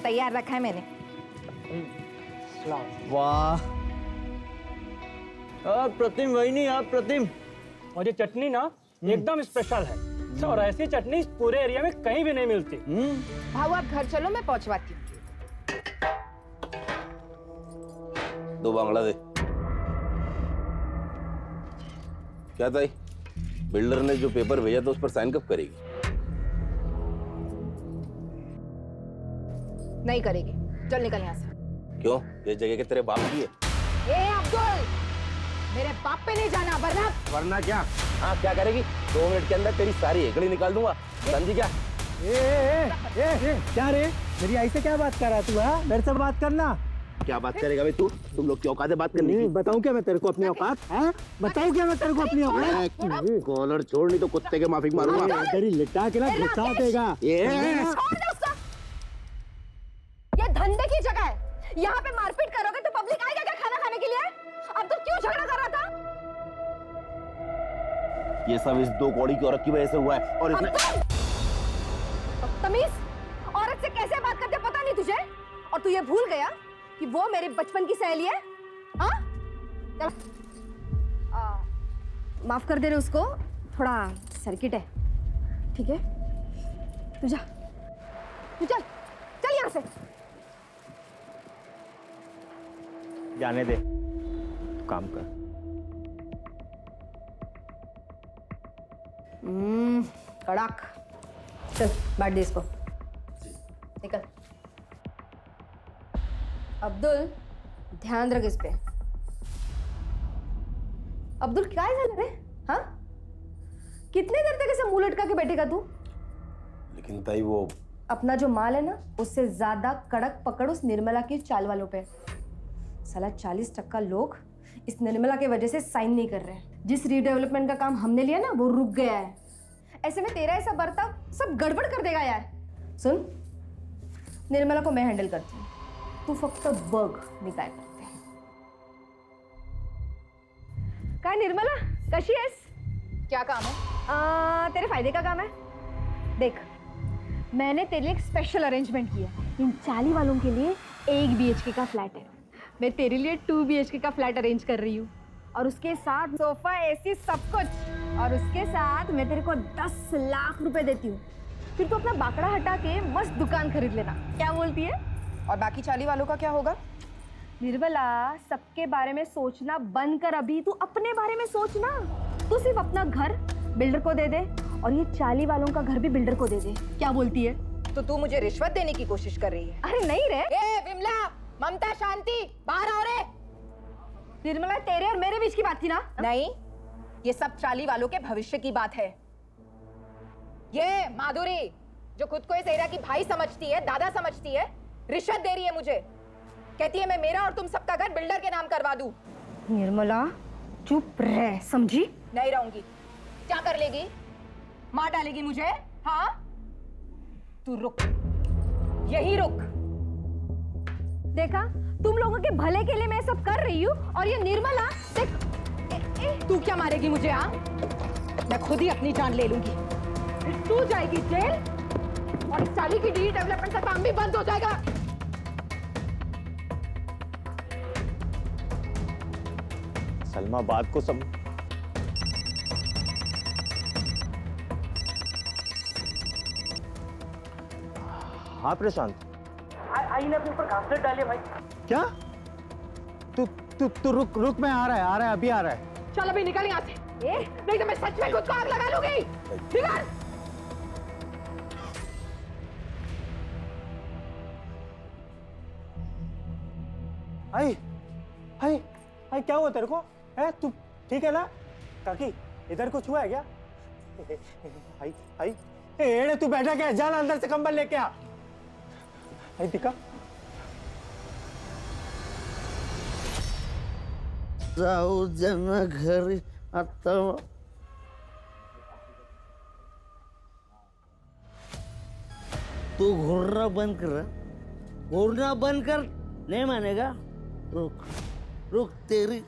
तैयार रखा है मैंने। वाह प्रतिम, वही नहीं आप प्रतिम। और ये चटनी ना एकदम स्पेशल है और ऐसी चटनी पूरे एरिया में कहीं भी नहीं मिलती। भाऊ आप घर चलो, मैं पहुंचवाती हूँ। 2 बांग्ला दे। क्या ताई, बिल्डर ने जो पेपर भेजा था उस पर साइन कब करेगी? नहीं करेगी, चल निकल यहाँ से। क्यों? ये जगह के तेरे बाप की है। ए अब्दुल, मेरे बाप पे नहीं जाना, वरना क्या? हाँ क्या करेगी? 2 मिनट के अंदर तेरी सारी हेकड़ी निकाल दूंगा, समझी क्या? क्या रे, मेरी आई से क्या बात कर रहा है तू? हाँ, मेरे से बात करना। क्या बात करेगा भाई तू? तुम लोग की औकात है बात करने की? बताऊं क्या मैं तेरे को अपनी औकात? बताऊं क्या मैं तेरे को अपनी औकात? कॉलर छोड़, नहीं तो कुत्ते के माफिक मारूंगा। तेरी लिटा के ना घुसा देगा। ये धंधे की जगह है, यहाँ पे मारपीट करोगे तो पब्लिक आएगा क्या खाना खाने के लिए? अब तो क्यों झगड़ा कर रहा था? ये सब इस 2 कौड़ी की औरत की वजह से हुआ है। और इसने तमीज, औरत से कैसे बात करते पता नहीं तुझे? और तू ये भूल गया कि वो मेरे बचपन की सहेली है? हाँ? चल, माफ कर दे रहे उसको, थोड़ा सर्किट है, ठीक है? तू जा, तू चल, चल यहाँ से। जाने दे, काम कर। कड़क, चल बांट दे इसको, निकल। अब्दुल ध्यान रख इस पे। अब्दुल क्या है रे? हाँ, कितने देर तक ऐसे मुंह लटका के बैठेगा तू? लेकिन ताई वो अपना जो माल है ना, उससे ज्यादा कड़क पकड़ उस निर्मला की चाल वालों पे। साला 40% लोग इस निर्मला के वजह से साइन नहीं कर रहे हैं। जिस रीडेवलपमेंट का काम हमने लिया ना, वो रुक गया है। ऐसे में तेरा ऐसा बर्ताव सब गड़बड़ कर देगा यार। सुन, निर्मला को मैं हैंडल करती हूँ, तू फक्त बघ मी काय करते। काय निर्मला, कशी आहेस? क्या काम है? तेरे फायदे का काम है। देख, मैंने तेरे लिए एक स्पेशल अरेंजमेंट किया। इन 40 वालों के लिए 1 BHK का फ्लैट है। मैं तेरे लिए 2 BHK का फ्लैट अरेंज कर रही हूँ, और उसके साथ सोफा, AC, सब कुछ। और उसके साथ मैं तेरे को 10 लाख रुपए देती हूँ। फिर तू अपना बाकड़ा हटा के मस्त दुकान खरीद लेना। क्या बोलती है? और बाकी 40 वालों का क्या होगा? निर्मला, सबके बारे में सोचना बंद कर, अभी तू अपने बारे में सोचना। तू सिर्फ अपना घर बिल्डर को दे दे, और ये 40 वालों का घर भी बिल्डर को दे दे। क्या बोलती है? तो तू मुझे रिश्वत देने की कोशिश कर रही है? अरे नहीं रे। ए विमला, ममता, शांति, बाहर आओ रे। निर्मला, तेरे और मेरे बीच की बात थी ना? नहीं, ये सब 40 वालों के भविष्य की बात है। ये माधुरी, जो खुद को इस एरिया की भाई समझती है, दादा समझती है, रिश्वत दे रही है मुझे। कहती है मैं मेरा और तुम सबका घर बिल्डर के नाम करवा दूं। निर्मला चुप रह, समझी? नहीं रहूंगी। क्या कर लेगी? मार डालेगी मुझे? हाँ, तू रुक, यही रुक। देखा, तुम लोगों के भले के लिए मैं सब कर रही हूँ, और ये निर्मला देख। तू क्या मारेगी मुझे? हाँ, मैं खुद ही अपनी जान ले लूंगी। तू जाएगी जेल, और इस 40 की डी डेवलपमेंट का काम भी बंद हो जाएगा। सलमा, बात को सम... हाँ प्रशांत, आई ने अपने ऊपर घासलेट डाली भाई। क्या? तू रुक, मैं आ रहा है, अभी आ रहा है। चल अभी निकल यहाँ से, नहीं तो मैं सच में खुद को आग लगा लूंगी। निकल। आई, क्या हुआ तेरे को? है तू ठीक है ना? काकी, इधर कुछ हुआ है क्या? आई, एड़े तू बैठा क्या? जाना अंदर से कंबल लेके आ। आई दिखा। जाऊ जना घरी आता। तू घूरना बंद कर, घूरना बंद कर। नहीं मानेगा? रुक तेरी।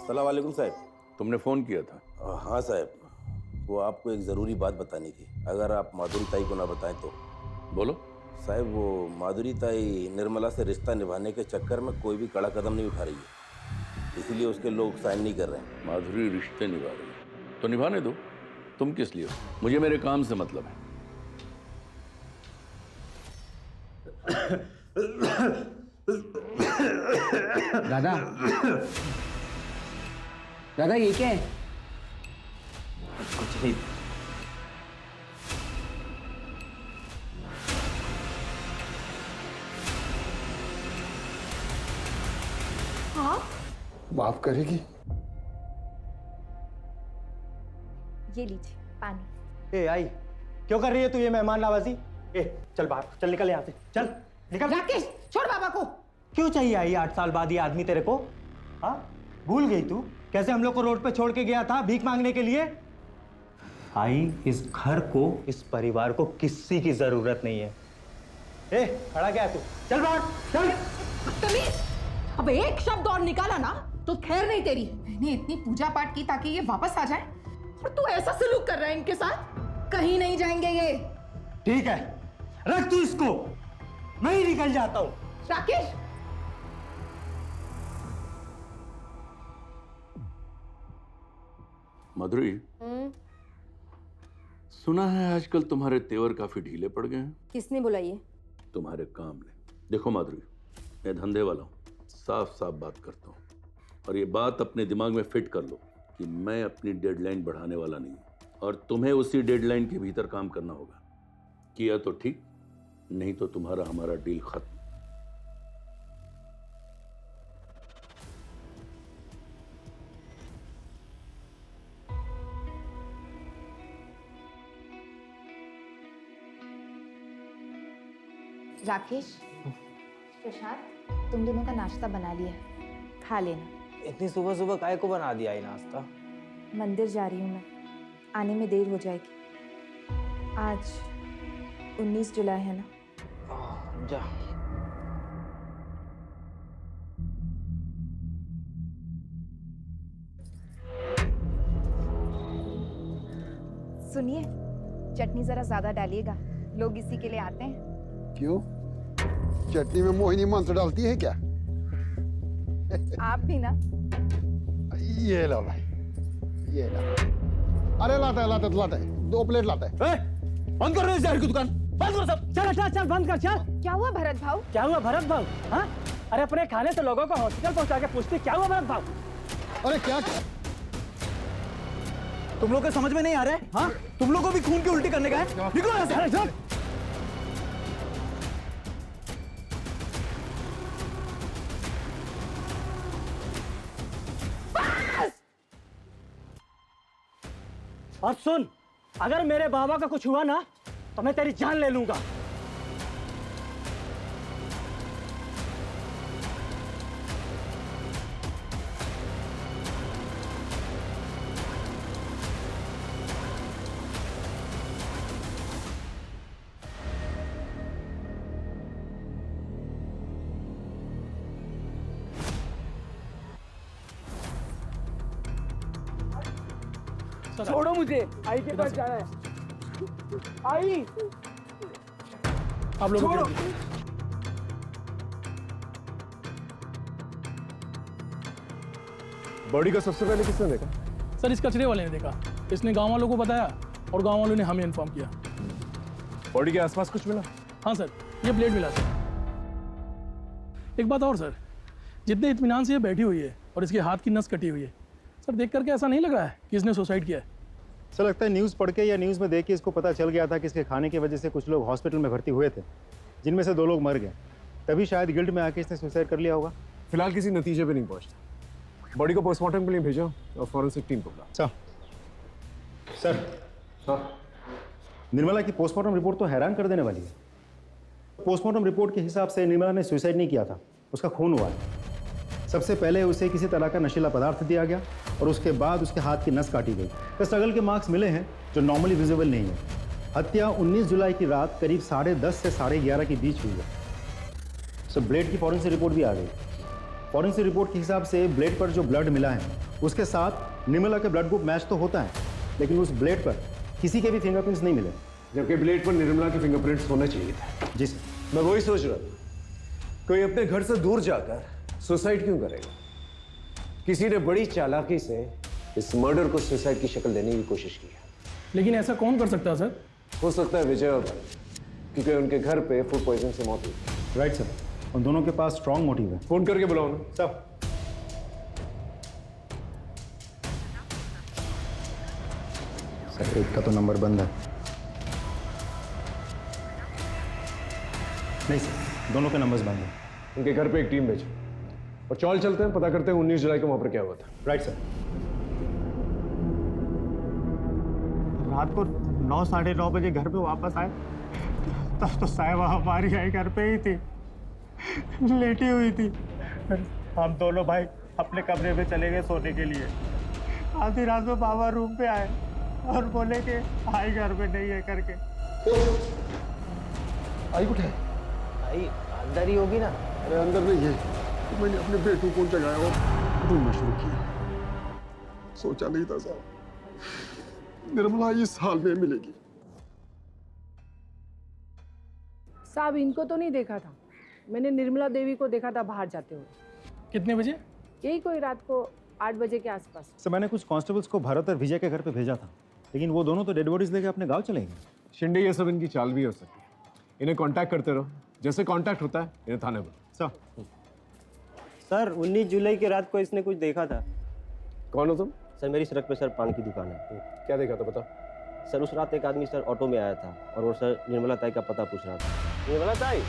अस्सलाम वालेकुम साहब। तुमने फोन किया था? हाँ साहब, वो आपको एक ज़रूरी बात बतानी थी, अगर आप माधुरी ताई को ना बताएं तो। बोलो। साहब वो माधुरी ताई निर्मला से रिश्ता निभाने के चक्कर में कोई भी कड़ा कदम नहीं उठा रही है, इसीलिए उसके लोग साइन नहीं कर रहे हैं। माधुरी रिश्ते निभा रही है तो निभाने दो, तुम किस लिए हो? मुझे मेरे काम से मतलब है। दादा दादा ये क्या है? कुछ नहीं। हाँ माफ करेगी? ये लीजिए पानी। ए आई, क्यों कर रही है तू ये मेहमान नवाजी? ए चल बाहर, चल निकल यहाँ से, चल निकल। राकेश छोड़ बाबा को। क्यों चाहिए आई 8 साल बाद ये आदमी तेरे को? हाँ, भूल गई तू कैसे हम लोग को रोड पे छोड़ के गया था भीख मांगने के लिए? आई, इस घर को, इस परिवार को किसी की जरूरत नहीं है। ए खड़ा क्या है तू? चल बाहर, चल। तमीज, अब एक शब्द और निकाला ना तो खैर नहीं तेरी। मैंने इतनी पूजा पाठ की ताकि ये वापस आ जाए और तू ऐसा सलूक कर रहा है इनके साथ। कहीं नहीं जाएंगे ये। ठीक है, रख तू इसको, मैं ही निकल जाता हूँ। राकेश, माधुरी, सुना है आजकल तुम्हारे तेवर काफी ढीले पड़ गए हैं। किसने बोला ये? तुम्हारे काम ने। देखो माधुरी, मैं धंधे वाला हूँ, साफ साफ बात करता हूँ, और ये बात अपने दिमाग में फिट कर लो कि मैं अपनी डेडलाइन बढ़ाने वाला नहीं हूँ, और तुम्हें उसी डेडलाइन के भीतर काम करना होगा। किया तो ठीक, नहीं तो तुम्हारा हमारा डील खत्म। राकेश, प्रशांत, तुम दोनों का नाश्ता बना लिया है, खा लेना। इतनी सुबह सुबह काय को बना दिया ये नाश्ता? मंदिर जा रही हूँ मैं, आने में देर हो जाएगी। आज 19 जुलाई है ना? जा। सुनिए, चटनी जरा ज्यादा डालिएगा, लोग इसी के लिए आते हैं। क्यों? चटनी में मोहिनी मंत्र डालती है क्या? आप भी ना। ये लो भाई, ये लो। अरे लाता है, लाता है, लाता है, 2 प्लेट लाता है। बंद कर रहे हो जहर की दुकान, बंद करो सब। चल चल चल, बंद कर, चल। क्या हुआ भरत भाव? क्या हुआ भरत भाव? हाँ, अरे अपने खाने से लोगों को हॉस्पिटल पहुंचा के पूछते क्या हुआ भरत भाव? अरे क्या? तुम लोग को समझ में नहीं आ रहा है? हाँ, तुम लोग को भी खून की उल्टी करने का है? निकलो यहाँ से। अरे चल। और सुन, अगर मेरे बाबा का कुछ हुआ ना तो मैं तेरी जान ले लूंगा। छोड़ो मुझे, आई के पास जाना है। आई, आप लोग छोड़ो। बॉडी का सबसे पहले किसने देखा? सर इस कचरे वाले ने देखा, इसने गांव वालों को बताया और गांव वालों ने हमें इन्फॉर्म किया। बॉडी के आसपास कुछ मिला? हाँ सर, ये ब्लेड मिला सर। एक बात और सर, जितने इत्मीनान से ये बैठी हुई है और इसके हाथ की नस कटी हुई है, सर देख करके ऐसा नहीं लग रहा है कि इसने सुसाइड किया है। सर लगता है न्यूज़ पढ़ के या न्यूज़ में देख के इसको पता चल गया था कि इसके खाने की वजह से कुछ लोग हॉस्पिटल में भर्ती हुए थे, जिनमें से 2 लोग मर गए। तभी शायद गिल्ट में आके इसने सुसाइड कर लिया होगा। फिलहाल किसी नतीजे पे नहीं पहुंचता। बॉडी को पोस्टमार्टम के लिए भेजो और फॉरेंसिक टीम को बुलाओ। सर, निर्मला की पोस्टमार्टम रिपोर्ट तो हैरान कर देने वाली है। पोस्टमार्टम रिपोर्ट के हिसाब से निर्मला ने सुसाइड नहीं किया था, उसका खून हुआ है। सबसे पहले उसे किसी तरह का नशीला पदार्थ दिया गया और उसके बाद उसके हाथ की नस काटी गई। स्ट्रगल के मार्क्स मिले हैं जो नॉर्मली विजिबल नहीं है। हत्या 19 जुलाई की रात करीब 10:30 से 11:30 के बीच हुई है। सो ब्लेड की फॉरेंसिक रिपोर्ट भी आ गई। फॉरेंसिक रिपोर्ट के हिसाब से ब्लेड पर जो ब्लड मिला है उसके साथ निर्मला के ब्लड ग्रुप मैच तो होता है, लेकिन उस ब्लेड पर किसी के भी फिंगरप्रिंट्स नहीं मिले। जबकि ब्लेड पर निर्मला के फिंगरप्रिंट्स होने चाहिए थे। जी सर। मैं वही सोच रहा था, कोई अपने घर से दूर जाकर सुसाइड क्यों करेगा? किसी ने बड़ी चालाकी से इस मर्डर को सुसाइड की शक्ल देने की कोशिश की है। लेकिन ऐसा कौन कर सकता है सर? हो सकता है विजय और भाई, क्योंकि उनके घर पे फूड पॉइजन से मौत हुई। राइट सर, उन दोनों के पास स्ट्रॉन्ग मोटिव है। फोन करके बुलाओ ना। सर सर, एक का तो नंबर बंद है। नहीं सर, दोनों के नंबर्स बंद हैं। उनके घर पे एक टीम भेजो और चौल चलते हैं, पता करते हैं 19 जुलाई को वहां पर क्या हुआ था। Right sir. रात को 9 साढ़े 9 बजे घर पे वापस आए तब तो साहिबा हमारी आई घर पे ही थी, लेटी हुई थी। हम दोनों भाई अपने कमरे में चले गए सोने के लिए। आधी रात में बाबा रूम पे आए और बोले कि आई घर में नहीं है करके। आई उठे? आई अंदर ही होगी ना। अरे अंदर नहीं है, तो मैंने अपने बेटू को जगाया और ढूंढना शुरू किया। सोचा नहीं था साहब निर्मला इस हाल में मिलेगी। साहब इनको तो नहीं देखा था, मैंने निर्मला देवी को देखा था बाहर जाते हुए। कितने बजे? यही कोई रात को 8 बजे के आसपास। सर मैंने कुछ कांस्टेबल्स को भरत और विजय के घर पे भेजा था, लेकिन वो दोनों तो डेड बॉडीज लेके अपने गांव चले गए। शिंदे, ये सब इनकी चाल भी हो सकती है। इन्हें कांटेक्ट करते रहो, जैसे कांटेक्ट होता है इन्हें थाने बुलाओ। सर 19 जुलाई की रात को इसने कुछ देखा था। कौन हो तुम? सर मेरी सड़क पे सर पान की दुकान है। क्या देखा था बताओ। सर उस रात एक आदमी सर ऑटो में आया था और वो सर निर्मला ताई का पता पूछ रहा था। निर्मला ताई,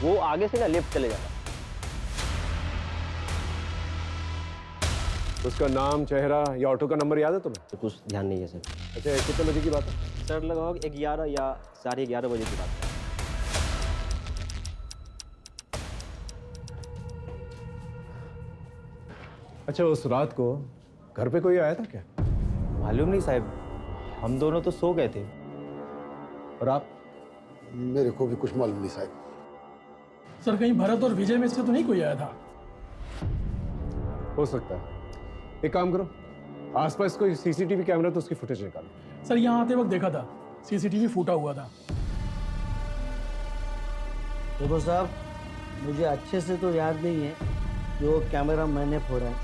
वो आगे से ना लेफ्ट चले जाता। उसका नाम, चेहरा या ऑटो का नंबर याद है तुम्हें? तो कुछ ध्यान नहीं है सर। अच्छा, कितने बजे की बात है? सर लगभग 11 या 11:30 बजे की बात है। अच्छा, उस रात को घर पे कोई आया था क्या? मालूम नहीं साहब, हम दोनों तो सो गए थे। और आप? मेरे को भी कुछ मालूम नहीं साहब। सर कहीं भरत और विजय में से तो नहीं कोई आया था? हो सकता है। एक काम करो, आसपास कोई सीसीटीवी कैमरा तो उसकी फुटेज निकालो। सर यहाँ आते वक्त देखा था, सीसीटीवी फूटा हुआ था। देखो साहब, मुझे अच्छे से तो याद नहीं है जो कैमरा मैंने फोड़ा है,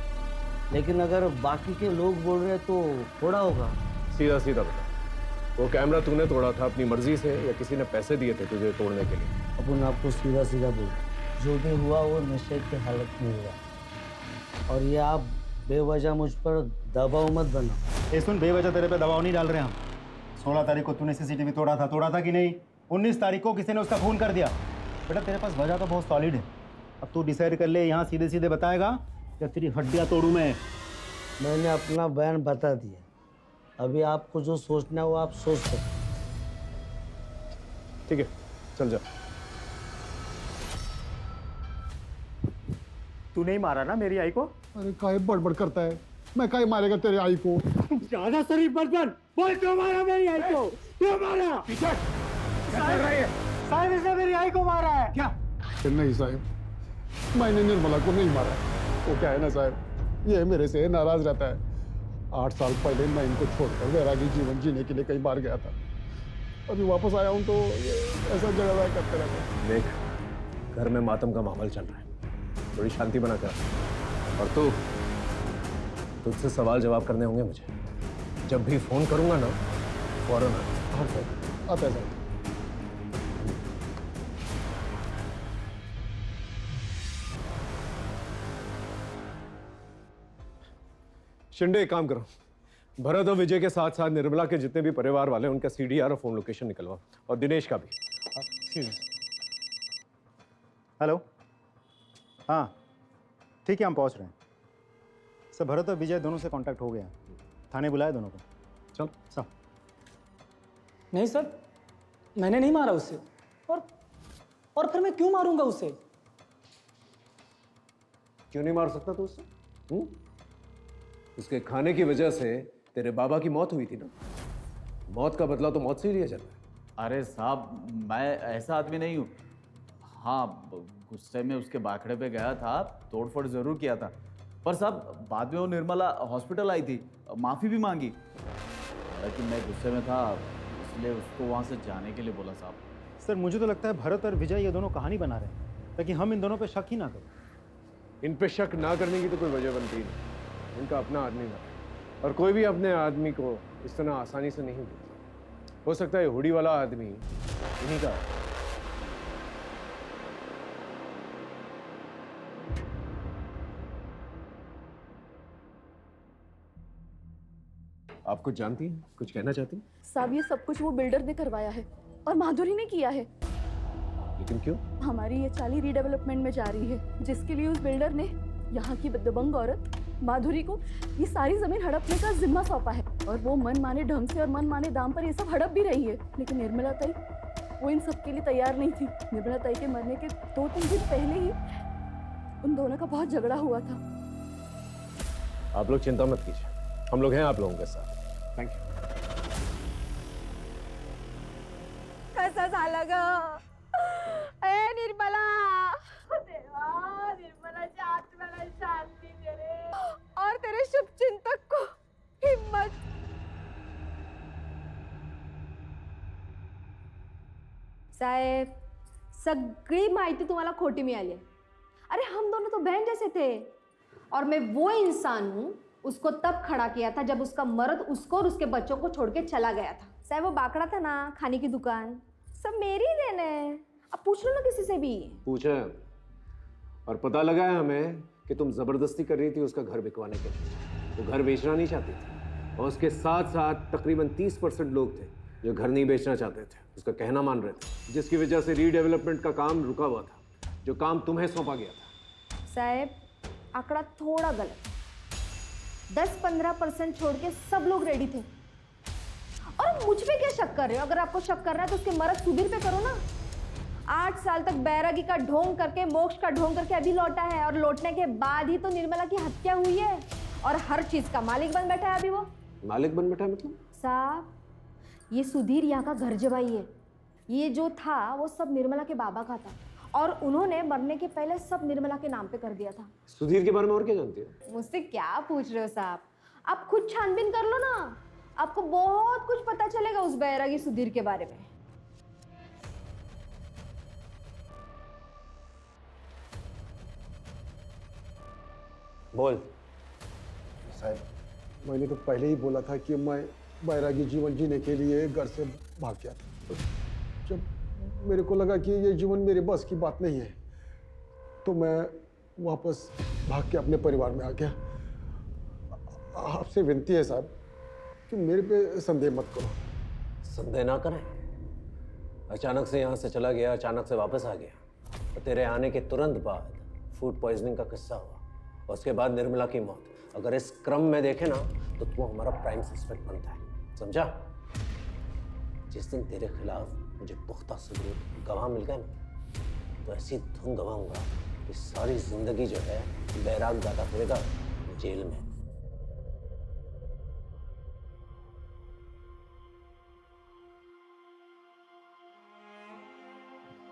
लेकिन अगर बाकी के लोग बोल रहे हैं तो फोड़ा होगा। सीधा सीधा बता, वो कैमरा तूने तोड़ा था अपनी मर्जी से या किसी ने पैसे दिए थे तुझे तोड़ने के लिए? अपन आपको सीधा सीधा बोल, जो भी हुआ वो नशे की हालत में हुआ, और ये आप बेवजह मुझ पर दबाव मत बनाओ। ये सुन, बेवजह तेरे पे दबाव नहीं डाल रहे हम। 16 तारीख को तूने सीसीटीवी तोड़ा था कि नहीं? 19 तारीख को किसी ने उसका खून कर दिया। बेटा तेरे पास वजह तो बहुत सॉलिड है। अब तू डिसाइड कर ले, यहाँ सीधे सीधे बताएगा या तेरी हड्डियाँ तोड़ूं मैं? मैंने अपना बयान बता दिया, अभी आपको जो सोचना है वो आप सोच सकते। ठीक है, चल जा। तू नहीं मारा ना मेरी आई को? अरे काहे बड़बड़ करता है, मैं काहे मारेगा तेरे आई को? ज्यादा शरीफ बर्तन बोल, क्यों मारा मेरी आई को? क्यों मारा? साहब इसने मेरी आई को मारा है क्या? नहीं साहब, मैंने निर्मला को नहीं मारा। वो क्या है ना साहब, ये मेरे से नाराज रहता है। 8 साल पहले मैं इनको छोड़कर वैरागी जीवन जीने के लिए कई बार गया था। अभी वापस आया हूँ तो ये ऐसा झगड़ा करते रहते हैं। देख, घर में मातम का माहौल चल रहा है, थोड़ी शांति बना कर। और तुझसे सवाल जवाब करने होंगे मुझे। जब भी फोन करूंगा ना, फौरन आ। हाँ साहब, आता है साहब। शिंदे, एक काम करो, भरत और विजय के साथ साथ निर्मला के जितने भी परिवार वाले उनका सीडीआर और फोन लोकेशन निकलवाओ, और दिनेश का भी। हेलो, हाँ ठीक है, हम पहुँच रहे हैं। सर भरत और विजय दोनों से कांटेक्ट हो गया, थाने बुलाए दोनों को। चल सब। नहीं सर, मैंने नहीं मारा उससे। और फिर मैं क्यों मारूंगा उसे? क्यों नहीं मार सकता तू उससे? उसके खाने की वजह से तेरे बाबा की मौत हुई थी ना। मौत का बदला तो मौत से ही लिया जाता है। अरे साहब, मैं ऐसा आदमी नहीं हूँ। हाँ, गुस्से में उसके बाखड़े पे गया था, तोड़फोड़ जरूर किया था, पर साहब बाद में वो निर्मला हॉस्पिटल आई थी, माफ़ी भी मांगी। लेकिन मैं गुस्से में था, इसलिए उसको वहाँ से जाने के लिए बोला साहब। सर मुझे तो लगता है भरत और विजय ये दोनों कहानी बना रहे हैं ताकि हम इन दोनों पे शक ही ना करें। इन पे शक ना करने की तो कोई वजह बनती नहीं। इनका अपना आदमी था और कोई भी अपने आदमी को इस तरह आसानी से नहीं देता। हो सकता है हुडी वाला आदमी इन्हीं का। आप कुछ जानती हैं, कुछ कहना चाहती हैं? साहब ये सब कुछ वो बिल्डर ने करवाया है और माधुरी ने किया है। लेकिन क्यों? हमारी ये चाली रीडेवलपमेंट में जा रही है, जिसके लिए उस बिल्डर ने यहाँ की दबंग औरत माधुरी को ये सारी जमीन हड़पने का जिम्मा सौंपा है। और वो मन माने ढंग से और मन माने दाम पर ये सब हड़प भी रही है। लेकिन निर्मला ताई वो इन सब के लिए तैयार नहीं थी। निर्मला ताई के मरने के 2-3 दिन पहले ही उन दोनों का बहुत झगड़ा हुआ था। आप लोग चिंता मत कीजिए, हम लोग हैं आप लोगों के साथ। Thank you. कसं झालं ग ए निर्मला, देवा निर्मलाच्या आत्म्याला शांती दे रे और तेरे शुभचिंतक को हिम्मत। साहेब सगळी माहिती तुम्हाला खोटी मिळाली आहे। अरे हम दोनों तो बहन जैसे थे और मैं वो इंसान हूँ उसको तब खड़ा किया था जब उसका मर्द उसको और उसके बच्चों को छोड़ के चला गया था। साहब वो बाकड़ा था ना, खाने की दुकान, सब मेरी ही देन है। अब पूछ लो ना किसी से भी। पूछा है और पता लगा है हमें कि तुम जबरदस्ती कर रही थी उसका घर बिकवाने के लिए। वो घर बेचना नहीं चाहती थी और उसके साथ साथ तकरीबन 30% लोग थे जो घर नहीं बेचना चाहते थे, उसका कहना मान रहे थे, जिसकी वजह से रीडेवलपमेंट का काम रुका हुआ था, जो काम तुम्हें सौंपा गया था। साहब आंकड़ा थोड़ा गलत, 10-15% छोड़ के सब लोग रेडी थे। और मुझ पे क्या शक कर रहे हो? अगर आपको शक करना है तो उसके मर्द सुधीर पे करो ना। 8 साल तक बैरागी का ढोंग करके, मोक्ष का ढोंग करके अभी लौटा है और लौटने के बाद ही तो निर्मला की हत्या हुई है और हर चीज का मालिक बन बैठा है अभी वो। मालिक बन बैठा मतलब? साहब ये सुधीर यहाँ का घर जवाई है। ये जो था वो सब निर्मला के बाबा का था और उन्होंने मरने के पहले सब निर्मला के नाम पे कर दिया था। सुधीर के बारे में और क्या जानती हो? मुझसे क्या पूछ रहे हो साहब? आप खुद छानबीन कर लो ना, आपको बहुत कुछ पता चलेगा उस बैरागी सुधीर के बारे में। बोल। साहब मैंने तो पहले ही बोला था कि मैं बैरागी जीवन जीने के लिए घर से भाग गया था। जब मेरे को लगा कि ये जीवन मेरे बस की बात नहीं है तो मैं वापस भाग के अपने परिवार में आ गया। आपसे विनती है साहब कि मेरे पे संदेह मत करो। संदेह ना करें। अचानक से यहाँ से चला गया, अचानक से वापस आ गया और तेरे आने के तुरंत बाद फूड पॉइजनिंग का किस्सा हुआ और उसके बाद निर्मला की मौत। अगर इस क्रम में देखे ना तो तू हमारा प्राइम सस्पेक्ट बनता है, समझा? जिस दिन तेरे खिलाफ मुझे पुख्ता सबूत गवाह मिल गए ना तो ऐसी धुन गवाऊंगा कि सारी जिंदगी जो है बैराग गाता फिरेगा जेल में।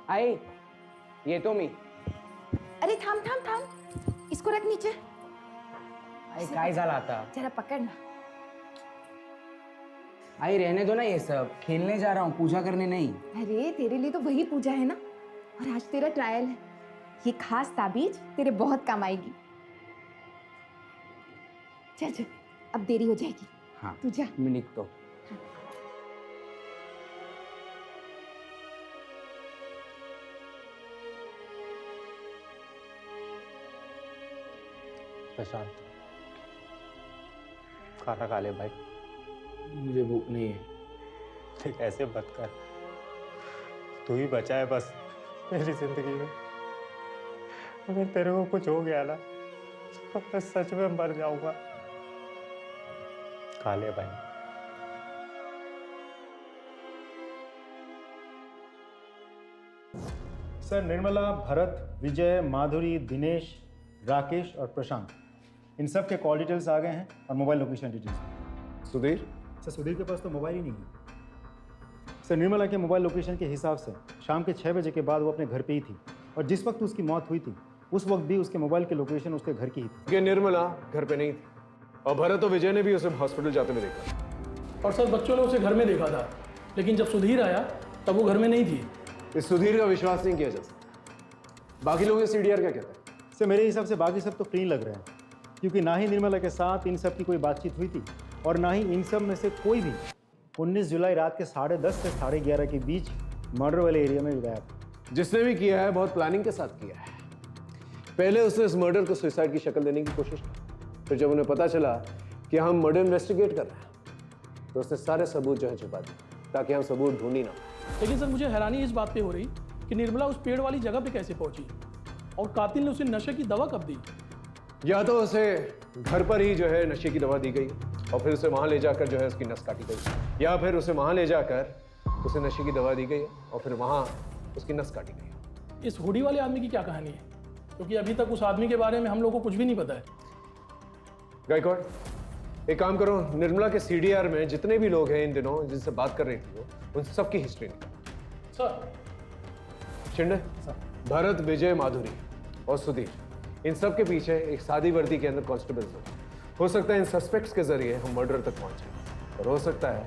आई ये तो मी। अरे थांब थांब थांब, इसको रख नीचे। आई काय झालं आता? जरा पकड़ ना। आई रहने दो ना ये सब, खेलने जा रहा हूँ, पूजा करने नहीं। अरे तेरे लिए तो वही पूजा है ना, और आज तेरा ट्रायल है। ये खास ताबीज तेरे बहुत काम आएगी। चल चल, अब देरी हो जाएगी। हाँ तू जा। मैं निकतो। प्रशांत खाना खा ले भाई। मुझे भूख नहीं है। ठीक ऐसे मत कर, तू ही बचा है बस मेरी जिंदगी में। अगर तेरे को कुछ हो गया ना तो मैं सच में मर जाऊंगा। खा ले भाई। सर निर्मला, भरत, विजय, माधुरी, दिनेश, राकेश और प्रशांत, इन सब के कॉल डिटेल्स आ गए हैं और mobile location details. Sudhir? Sir Sudhir के पास तो मोबाइल ही नहीं है। सर निर्मला के मोबाइल लोकेशन के हिसाब से शाम के 6 बजे के बाद वो अपने घर पे ही थी और जिस वक्त उसकी मौत हुई थी उस वक्त भी उसके मोबाइल की लोकेशन उसके घर की ही थी। कि निर्मला घर पे नहीं थी और भरत और विजय ने भी उसे हॉस्पिटल जाते हुए देखा। और सर बच्चों ने उसे घर में देखा था, लेकिन जब सुधीर आया तब वो घर में नहीं थी। इस सुधीर का विश्वास नहीं किया जा सकता। बाकी लोग सीडीआर क्या कहते हैं? सर मेरे हिसाब से बाकी सब तो क्लीन लग रहे हैं, क्योंकि ना ही निर्मला के साथ इन सब की कोई बातचीत हुई थी और ना ही इन सब में से कोई भी 19 जुलाई रात के 10:30 से 11:30 के बीच मर्डर वाले एरिया में गया था। जिसने भी किया है बहुत प्लानिंग के साथ किया है। पहले उसने इस मर्डर को सुसाइड की शक्ल देने की कोशिश की, फिर जब उन्हें पता चला कि हम मर्डर इन्वेस्टिगेट कर रहे हैं तो उसने सारे सबूत जो है छुपा दिए ताकि हम सबूत ढूंढ ही ना। लेकिन सर मुझे हैरानी इस बात पे हो रही कि निर्मला उस पेड़ वाली जगह पे कैसे पहुंची और कातिल ने उसे नशे की दवा कब दी? या तो उसे घर पर ही जो है नशे की दवा दी गई और फिर उसे वहां ले जाकर जो है उसकी नस काटी गई, या फिर उसे वहां ले जाकर उसे नशे की दवा दी गई और फिर वहां उसकी नस काटी गई। इस हुडी वाले आदमी की क्या कहानी है? क्योंकि अभी तक उस आदमी के बारे में हम लोगों को कुछ भी नहीं पता है। गायकवाड़, एक काम करो, निर्मला के सीडीआर में जितने भी लोग हैं इन दिनों जिनसे बात कर रही थी वो, उन सबकी हिस्ट्री निकालो। सर। शिंदे, भरत, विजय, माधुरी और सुधीर, इन सब के पीछे एक सादी वर्दी के अंदर कांस्टेबल्स हो सकता है इन सस्पेक्ट्स के जरिए हम मर्डर तक पहुंचे और हो सकता है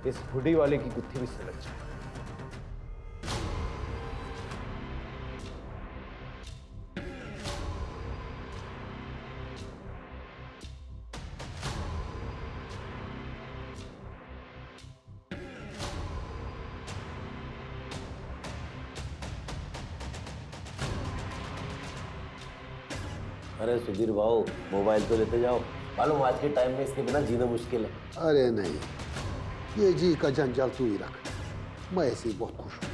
इस हुडी वाले की गुत्थी भी सुलझ जाए। अरे सुधीर भाऊ, मोबाइल तो लेते जाओ, मालूम आज के टाइम में इसके बिना जीना मुश्किल है। अरे नहीं, ये जी का जंजाल तू ही रख, मैं ऐसे ही बहुत खुश हूँ।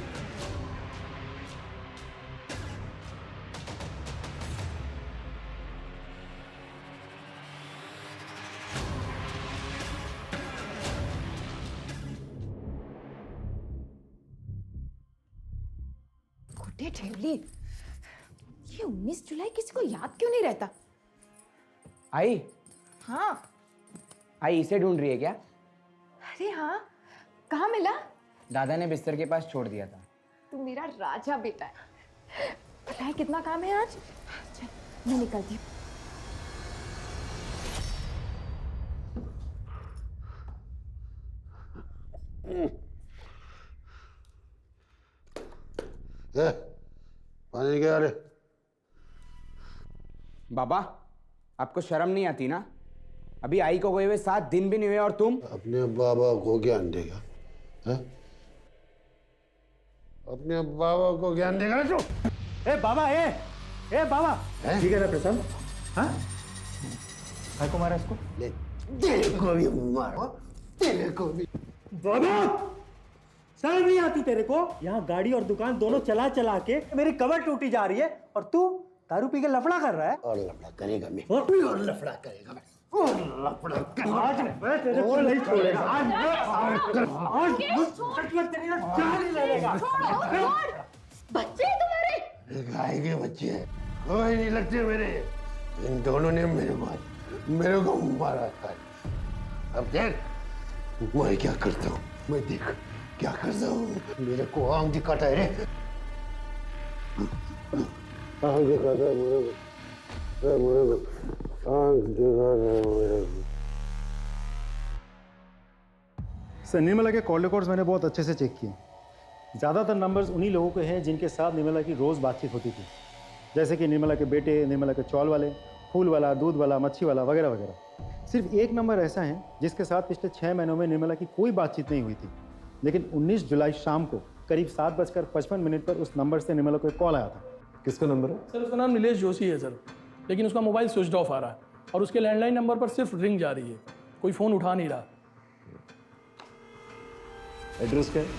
गुड्डे ठेवली, ये 19 जुलाई किसी को याद क्यों नहीं रहता? आई? हाँ। आई इसे ढूंढ रही है क्या? अरे हाँ, कहाँ मिला? दादा ने बिस्तर के पास छोड़ दिया था। तू मेरा राजा बेटा है। पता है कितना काम है आज? चल मैं निकलती हूँ। पानी क्या रे? बाबा, आपको शर्म नहीं आती ना? अभी आई को गए हुए 7 दिन भी नहीं हुए और तुम अपने बाबा को ज्ञान देगा? है? अपने बाबा को ज्ञान देगा ना तू? ए बाबा, ए बाबा, ठीक है ना प्रशांत? हाँ? भाई को मारा इसको? ले, तेरे को भी मारो, तेरे को भी। बाबा, शर्म नहीं आती तेरे को? यहाँ गाड़ी और दुकान दोनों चला चला के मेरी कमर टूटी जा रही है और तू दारू पी के लफड़ा कर रहा है। और लफड़ा करेगा मैं, और लफड़ा करेगा मैं, और लफड़ा करेगा। आज मैं तेरे को नहीं छोड़ेगा। आज तेरी ना जान ही ले लेगा। बच्चे हैं तुम्हारे? गाय के बच्चे हैं, कोई नहीं लगते मेरे। इन दोनों ने मेरे को मारा था। अब देख मैं क्या करता हूँ, मैं देख क्या करता हूँ। मेरे को आंख दिखाता है रे, आंख दिखाता है मेरे को, आंख दिखाता है मेरे को। सर निर्मला के कॉल रिकॉर्ड्स मैंने बहुत अच्छे से चेक किए। ज़्यादातर नंबर्स उन्हीं लोगों के हैं जिनके साथ निर्मला की रोज़ बातचीत होती थी, जैसे कि निर्मला के बेटे, निर्मला के चौल वाले, फूल वाला, दूध वाला, मच्छी वाला वगैरह वगैरह। सिर्फ एक नंबर ऐसा है जिसके साथ पिछले 6 महीनों में निर्मला की कोई बातचीत नहीं हुई थी, लेकिन 19 जुलाई शाम को करीब 7:55 पर उस नंबर से निर्मला को एक कॉल आया था। किसका नंबर है? सर उसका नाम नीलेश जोशी है सर, लेकिन उसका मोबाइल स्विच ऑफ आ रहा है और उसके लैंडलाइन नंबर पर सिर्फ रिंग जा रही है, कोई फ़ोन उठा नहीं रहा। एड्रेस क्या है?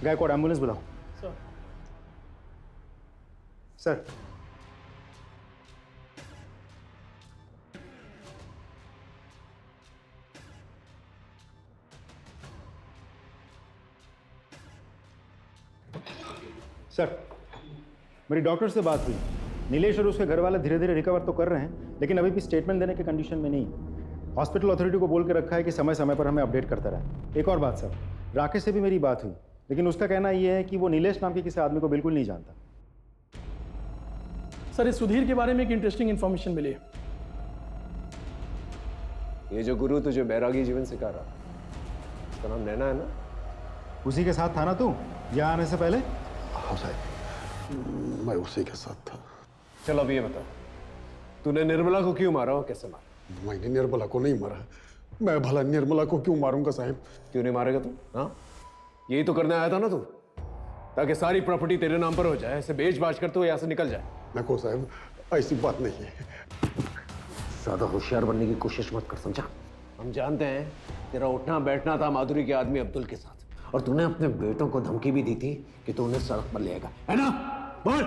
गायकवाड़ एम्बुलेंस बुलाओ। सर सर, मेरी डॉक्टर से बात हुई। नीलेश और उसके घर वाले धीरे धीरे रिकवर तो कर रहे हैं, लेकिन अभी भी स्टेटमेंट देने के कंडीशन में नहीं है। हॉस्पिटल अथॉरिटी को बोल के रखा है कि समय समय पर हमें अपडेट करता रहे। एक और बात सर, राकेश से भी मेरी बात हुई, लेकिन उसका कहना यह है कि वो नीलेश नाम के किसी आदमी को बिल्कुल नहीं जानता। सर, इस सुधीर के बारे में एक इंटरेस्टिंग इन्फॉर्मेशन मिली है। ये जो गुरु तुझे बैरागी जीवन सिखा रहा, उसका नाम नैना है ना? उसी के साथ था ना तू यहाँ आने से पहले? हाँ साहब, मैं उसी के साथ था। चल अब ये बता, तूने निर्मला को क्यों मारा और कैसे मारा? मैंने निर्मला को नहीं मारा। मैं भला निर्मला को क्यों मारूंगा साहब? क्यों नहीं मारेगा तू? हाँ, यही तो करने आया था ना तू, ताकि सारी प्रॉपर्टी तेरे नाम पर हो जाए, ऐसे बेच बाच कर तू यहाँ से निकल जाए। देखो साहब, ऐसी बात नहीं है। ज्यादा होशियार बनने की कोशिश मत कर, समझा? हम जानते हैं तेरा उठना बैठना था माधुरी के आदमी अब्दुल के साथ, और तूने अपने बेटों को धमकी भी दी थी कि तू उन्हें सड़क पर ले आएगा, है ना? बोल।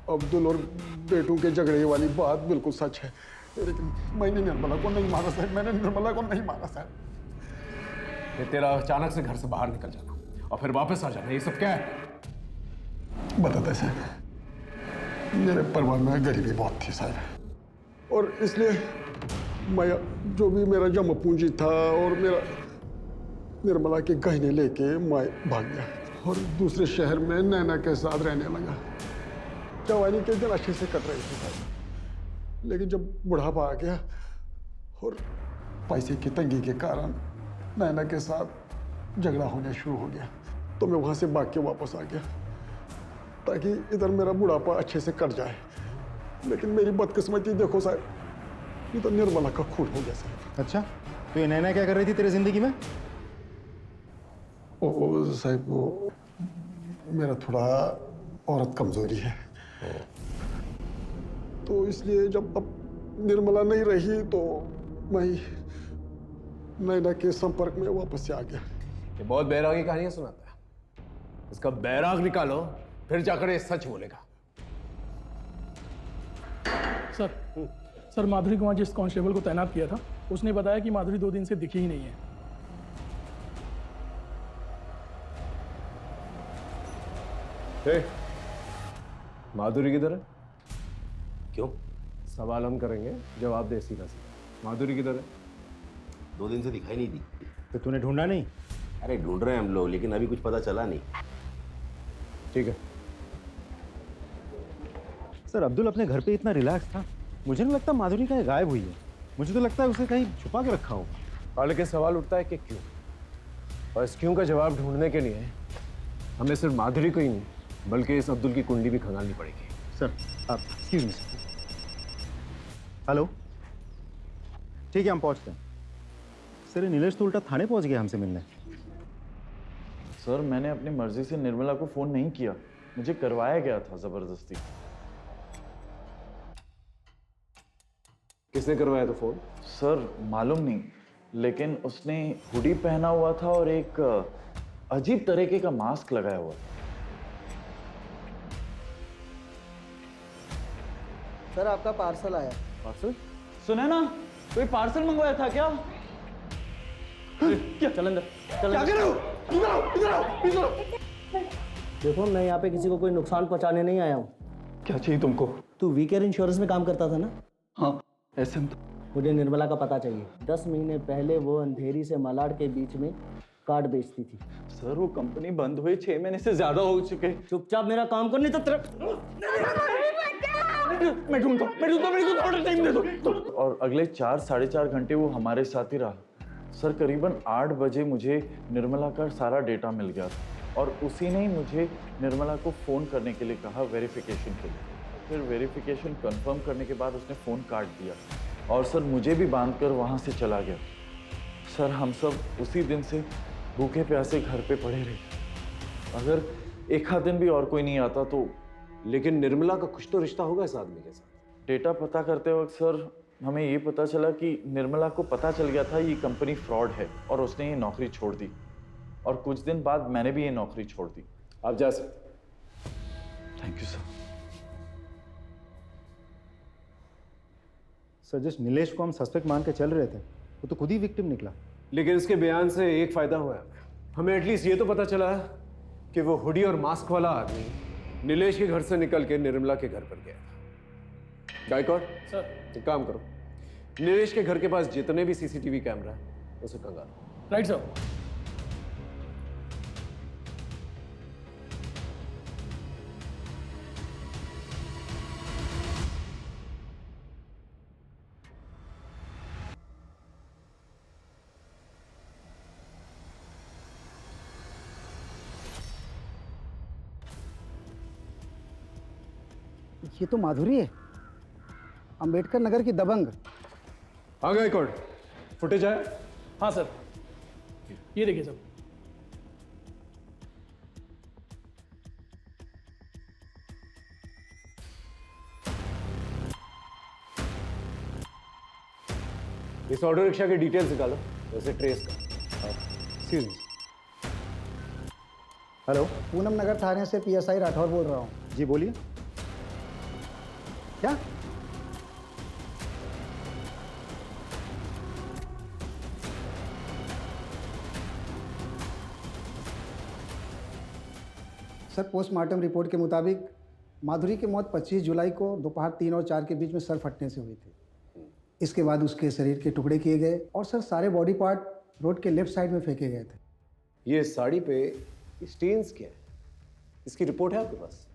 अब्दुल और बेटों के झगड़े वाली बात बिल्कुल सच है, लेकिन मैंने निर्मला को नहीं मारा साहब। मैंने निर्मला को नहीं मारा साहब। फिर तेरा अचानक से घर से बाहर निकल जाना और फिर वापस आ जाना, ये सब क्या है? बताते साहब, मेरे परिवार में गरीबी बहुत थी साहब, और इसलिए मैं जो भी मेरा जमा पूंजी था और मेरा निर्मला के गहने लेके मैं भाग गया और दूसरे शहर में नैना के साथ रहने लगा। जवानी के दिन अच्छे से कट रही थी साहब, लेकिन जब बुढ़ापा आ गया और पैसे की तंगी के कारण नैना के साथ झगड़ा होना शुरू हो गया, तो मैं वहाँ से भाग के वापस आ गया ताकि इधर मेरा बुढ़ापा अच्छे से कट जाए। लेकिन मेरी बदकिस्मती देखो साहब, ये तो निर्मला का खून हो गया साहब। अच्छा, तो ये नैना क्या कर रही थी तेरी जिंदगी में? ओ साहब, वो मेरा थोड़ा औरत कमजोरी है, तो इसलिए जब अब निर्मला नहीं रही तो मैं नैना के संपर्क में वापस से आ गया। ये बहुत बैरागी कहानियां सुनाता है, इसका बैराग निकालो, फिर जाकर ये सच बोलेगा। सर, माधुरी को वहाँ जिस कांस्टेबल को तैनात किया था, उसने बताया कि माधुरी 2 दिन से दिखी ही नहीं है। माधुरी किधर है? क्यों? सवाल हम करेंगे, जवाब दे सीधा सीधा। माधुरी किधर है? 2 दिन से दिखाई नहीं दी। तो तूने ढूंढा नहीं? अरे ढूंढ रहे हैं हम लोग, लेकिन अभी कुछ पता चला नहीं। ठीक है सर, अब्दुल अपने घर पे इतना रिलैक्स था, मुझे नहीं लगता माधुरी कहीं गायब हुई है। मुझे तो लगता है उसे कहीं छुपा के रखा होगा। और लेकिन सवाल उठता है कि क्यों, और इस क्यों का जवाब ढूंढने के लिए हमें सिर्फ माधुरी को ही नहीं बल्कि इस अब्दुल की कुंडली भी खंगालनी पड़ेगी। सर, आप एक्सक्यूज मी सर। हेलो, ठीक है हम पहुंचते हैं। सर, ये नीलेश तो उल्टा थाने पहुंच गया हमसे मिलने। सर, मैंने अपनी मर्जी से निर्मला को फोन नहीं किया, मुझे करवाया गया था जबरदस्ती। किसने करवाया था फोन? सर, मालूम नहीं, लेकिन उसने हुडी पहना हुआ था और एक अजीब तरीके का मास्क लगाया हुआ था। सर, आपका पार्सल आया। पार्सल? सुना ना, कोई पार्सल मंगवाया था क्या? क्या? चल अंदर, चल अंदर। इधर आओ, इधर आओ, इधर आओ। देखो, मैं यहाँ पे किसी को कोई नुकसान पहुँचाने नहीं आया हूँ। क्या चाहिए तुमको? तू वीकेयर इंश्योरेंस में काम करता था ना? हाँ, ऐसे में तो। मुझे निर्मला का पता चाहिए। 10 महीने पहले वो अंधेरी से मलाड के बीच में कार्ड बेचती थी। सर, वो कंपनी बंद हुए 6 महीने से ज्यादा हो चुके। चुपचाप मेरा काम कर, नहीं तो तेरा मैं ढूंढता हूँ, मेरे को थोड़ा टाइम दे दो। और अगले 4-4.5 घंटे वो हमारे साथ ही रहा। सर, करीबन 8 बजे मुझे निर्मला का सारा डेटा मिल गया था, और उसी ने ही मुझे निर्मला को फ़ोन करने के लिए कहा वेरिफिकेशन के लिए। फिर वेरिफिकेशन कंफर्म करने के बाद उसने फ़ोन काट दिया, और सर मुझे भी बांध कर वहाँ से चला गया। सर, हम सब उसी दिन से भूखे प्यासे घर पे पड़े रहे। अगर एक आध दिन भी और कोई नहीं आता तो। लेकिन निर्मला का कुछ तो रिश्ता होगा इस आदमी के साथ। डेटा पता करते वक्त सर हमें ये पता चला कि निर्मला को पता चल गया था ये कंपनी फ्रॉड है, और उसने ये नौकरी छोड़ दी, और कुछ दिन बाद मैंने भी ये नौकरी छोड़ दी। आप जा सकते। Thank you sir. सर, जिस नीलेश को हम सस्पेक्ट मान के चल रहे थे, वो तो खुद ही विक्टिम निकला। लेकिन इसके बयान से एक फायदा हुआ है, हमें एटलीस्ट ये तो पता चला कि वो हुडी और मास्क वाला आदमी नीलेश के घर से निकल के निर्मला के घर पर गया था। गायकवाड़ सर, एक काम करो, नीलेश के घर के पास जितने भी सीसीटीवी कैमरा है उसे कंगालो। Right sir. ये तो माधुरी है, अंबेडकर नगर की दबंग। हाँ गायकवाड़, फुटेज आया? हाँ सर, ये देखिए सर। इस ऑटो रिक्शा के डिटेल्स निकालो, वैसे ट्रेस का। Excuse me. हेलो, पूनम नगर थाने से पीएसआई राठौर बोल रहा हूँ। जी बोलिए। क्या? सर, पोस्टमार्टम रिपोर्ट के मुताबिक माधुरी की मौत 25 जुलाई को दोपहर 3 और 4 के बीच में सर फटने से हुई थी। इसके बाद उसके शरीर के टुकड़े किए गए और सर सारे बॉडी पार्ट रोड के लेफ्ट साइड में फेंके गए थे। ये साड़ी पे स्टेन्स क्या है? इसकी रिपोर्ट है आपके पास?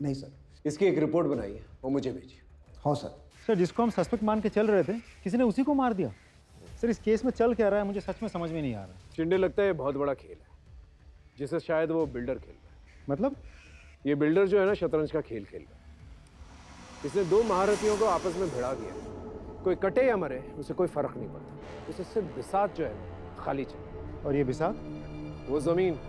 नहीं सर। इसकी एक रिपोर्ट बनाइए और मुझे भेजिए। हाँ सर। सर, जिसको हम सस्पेक्ट मान के चल रहे थे, किसी ने उसी को मार दिया। सर, इस केस में चल क्या रहा है मुझे सच में समझ में नहीं आ रहा। चिंडे, लगता है बहुत बड़ा खेल है जिसे शायद वो बिल्डर खेल रहा है। मतलब? ये बिल्डर जो है ना, शतरंज का खेल खेल रहा है। इसने दो महारथियों को आपस में भिड़ा दिया। कोई कटे या मरे उसे कोई फर्क नहीं पड़ता, उसे सिर्फ बिसात जो है खाली चाहिए। और ये बिसात? वो जमीन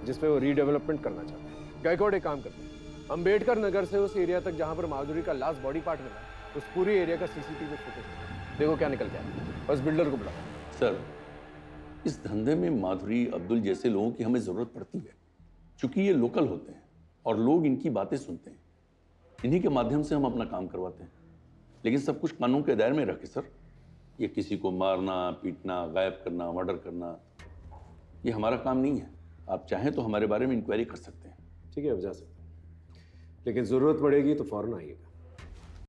जिस पे वो रीडेवलपमेंट करना चाहता है। गायकवाड़, एक काम करते हैं, अंबेडकर नगर से उस एरिया तक जहां पर माधुरी का लास्ट बॉडी पार्ट मिला, उस पूरी एरिया का सीसीटीवी फुटेज देखो क्या निकल गया। बस बिल्डर को बुलाओ। सर, इस धंधे में माधुरी, अब्दुल जैसे लोगों की हमें ज़रूरत पड़ती है, क्योंकि ये लोकल होते हैं और लोग इनकी बातें सुनते हैं। इन्हीं के माध्यम से हम अपना काम करवाते हैं, लेकिन सब कुछ कानून के दायरे में रखे सर। ये किसी को मारना, पीटना, गायब करना, मर्डर करना, ये हमारा काम नहीं है। आप चाहें तो हमारे बारे में इंक्वायरी कर सकते हैं। ठीक है, अब जा सकते हैं, लेकिन ज़रूरत पड़ेगी तो फ़ौरन आइएगा।